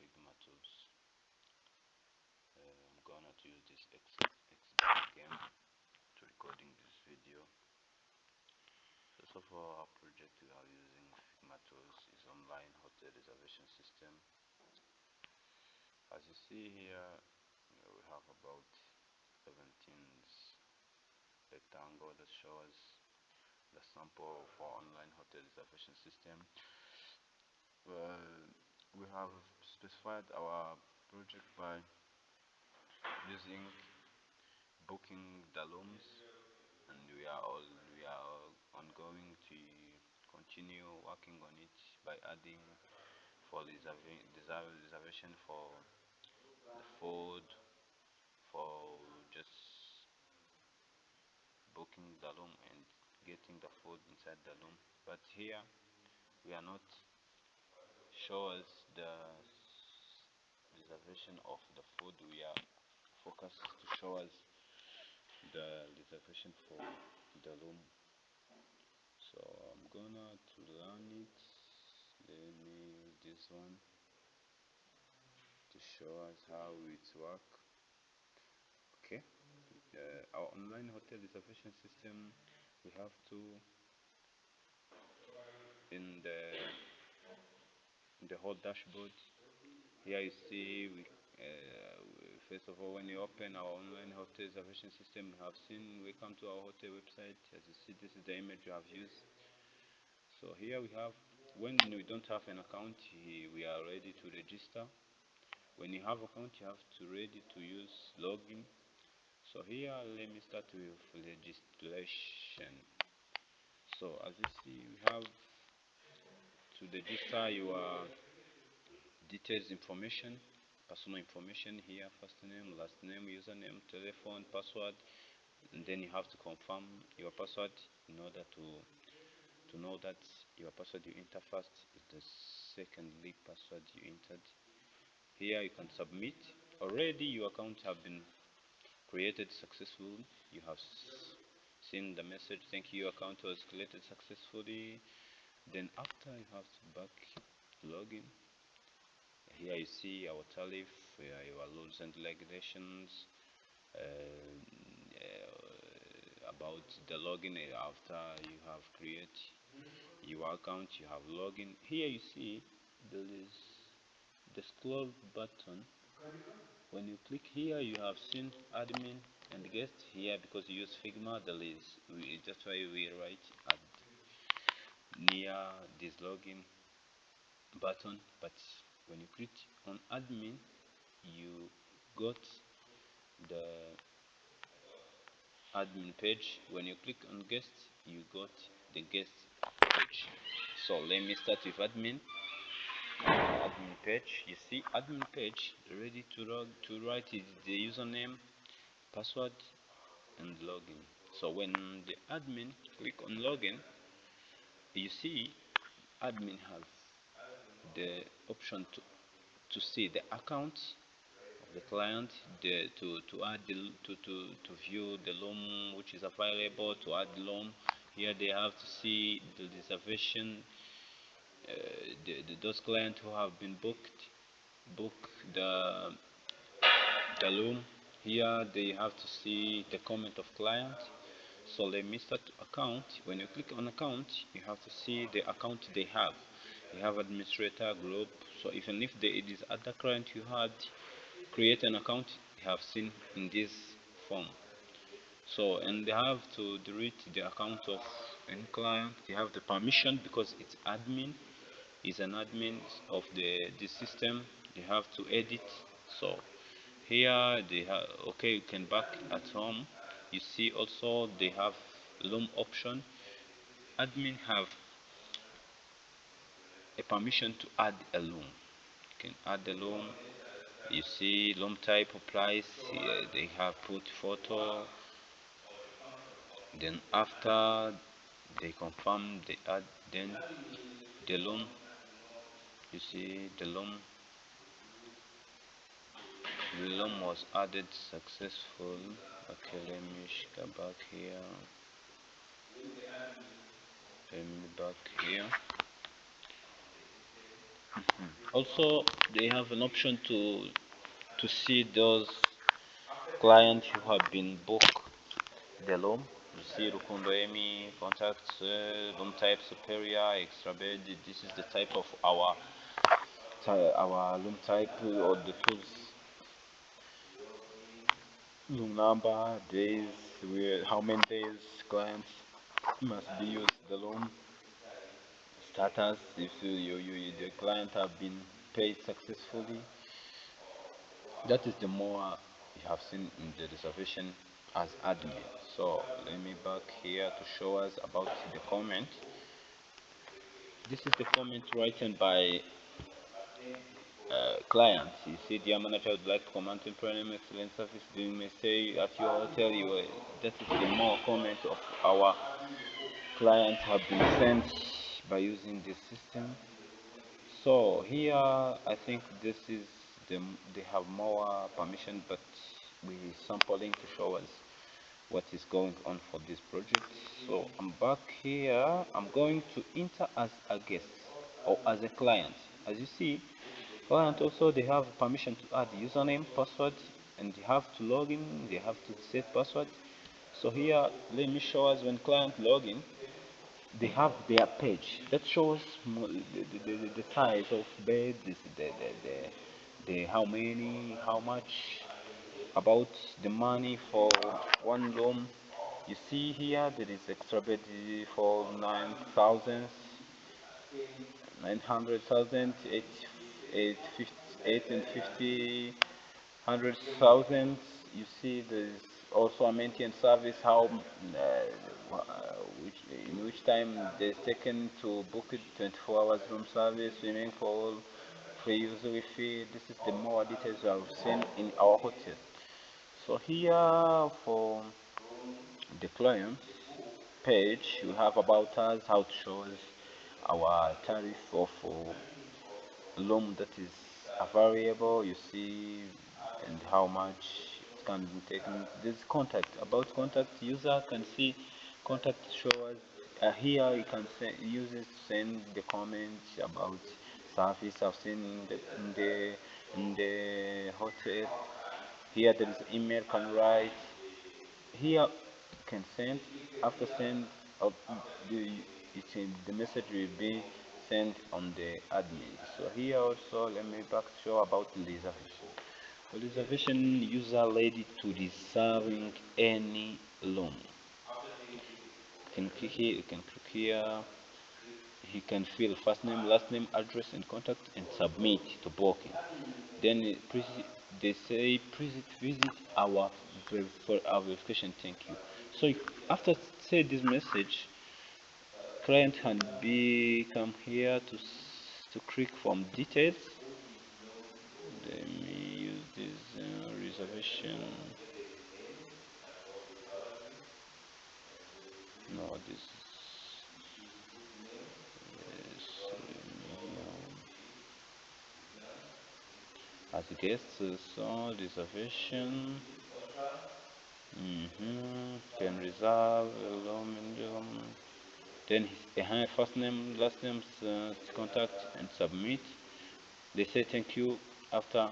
Figma tools. I'm gonna use this XB again to recording this video. First of all, our project we are using Figma tools is online hotel reservation system. As you see here, we have about 17 rectangle that shows the sample for online hotel reservation system. We have specified our project by using booking the rooms, and we are ongoing to continue working on it by adding for reservation for the food, for just booking the room and getting the food inside the room. But here we are not shows the reservation of the food. We are focused to show us the reservation for the room. So I'm gonna to run it. Let me use this one to show us how it work. Okay, our online hotel reservation system, we have to in the whole dashboard. Here you see first of all, when you open our online hotel reservation system, we have seen we come to our hotel website. As you see, this is the image we have used. So here we have, when we don't have an account, we are ready to register. When you have account, you have to ready to use login. So here, let me start with registration. So as you see, we have to register your details information, personal information here, first name, last name, username, telephone, password, and then you have to confirm your password in order to know that your password you enter first is the secondly password you entered. Here you can submit. Already your account have been created successfully. You have seen the message, thank you, your account was created successfully. Then after you have to back login. Here you see our tariff, your rules and regulations, about the login. After you have created your account, you have login. Here you see there is the scroll button. When you click here, you have seen admin and guest. Here, because you use Figma, there is that's why we write at near this login button. But when you click on admin, you got the admin page. When you click on guest, you got the guest page. So let me start with admin. Admin page. You see admin page ready to write is the username, password, and login. So when the admin click on login, you see admin have the option to see the account of the client, to add to view the loan which is available, to add loan. Here they have to see the reservation, those clients who have been book the loan. Here they have to see the comment of client. So let me start account. When you click on account, you have to see the account they have. They have administrator group. So even if it is other client you had create an account, you have seen in this form. So and they have to delete the account of any client. They have the permission because it's admin. Is an admin of the system. They have to edit. So here they have, okay, you can back at home. You see also they have loom option. Admin have a permission to add a loom. You can add the loom. You see loom type of price. They have put photo. Then after they confirm, they add then the loom. You see the loom was added successful. Okay, let me go back here. Let me back here. Also, they have an option to see those clients who have been booked the loan. You see Rukundo Emi, contacts, room type superior, extra bed. This is the type of our loan type or the tools. Loan number, days, how many days clients must be used the loan, status, if the client have been paid successfully. That is the more you have seen in the reservation as admin. So let me back here to show us about the comment. This is the comment written by clients. You see, dear manager, I would like to comment on premium excellent service during my stay at your hotel. That is the more comment of our clients have been sent by using this system. So here, I think this is they have more permission, but we sampling to show us what is going on for this project. So I'm back here. I'm going to enter as a guest or as a client. As you see, client also they have permission to add username, password, and they have to log in. They have to set password. So here, let me show us when client login they have their page that shows the size of bed, the how many, how much, about the money for one room. You see here there is extra bed for 9,000, 900,000, 8 and 50, 100,000. You see there is also a maintenance service, how in which time there's taken to book it, 24 hours room service, swimming pool, free user fee. This is the more details we have seen in our hotel. So here for the client page, we have about us, how it shows our tariff of loan that is a variable. You see, and how much it can be taken. This contact, about contact, user can see contact show us here. You can use it to send the comments about service I've seen in the hotel. Here there is email can write. Here can send. After send of the the message will be sent on the admin. So here also let me back show about reservation. For reservation, user ready to reserving any loan. You can click here. You can click here. He can fill first name, last name, address, and contact, and submit to booking. Then they say please visit for our verification. Thank you. So after say this message, client can be come here to click from details. Let me use this reservation. No, this is yes, as a guest. So reservation. Can reserve minimum. Then his first name, last name, contact, and submit. They say thank you after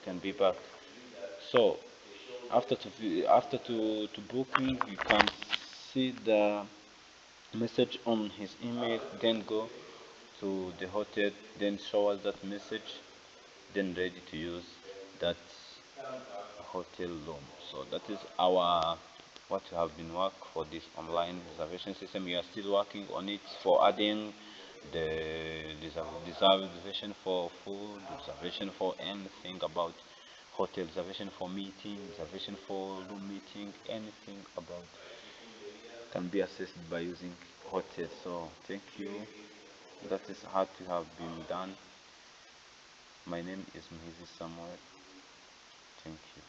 can be back. So after to booking, you can see the message on his email. Then go to the hotel. Then show us that message. Then ready to use that hotel room. So that is our what we have been work for this online reservation system. We are still working on it for adding the reservation for food, reservation for anything about hotel, reservation for meeting, reservation for room meeting, anything about can be accessed by using hotel. So thank you. That is how to have been done. My name is Mrs. Samuel. Thank you.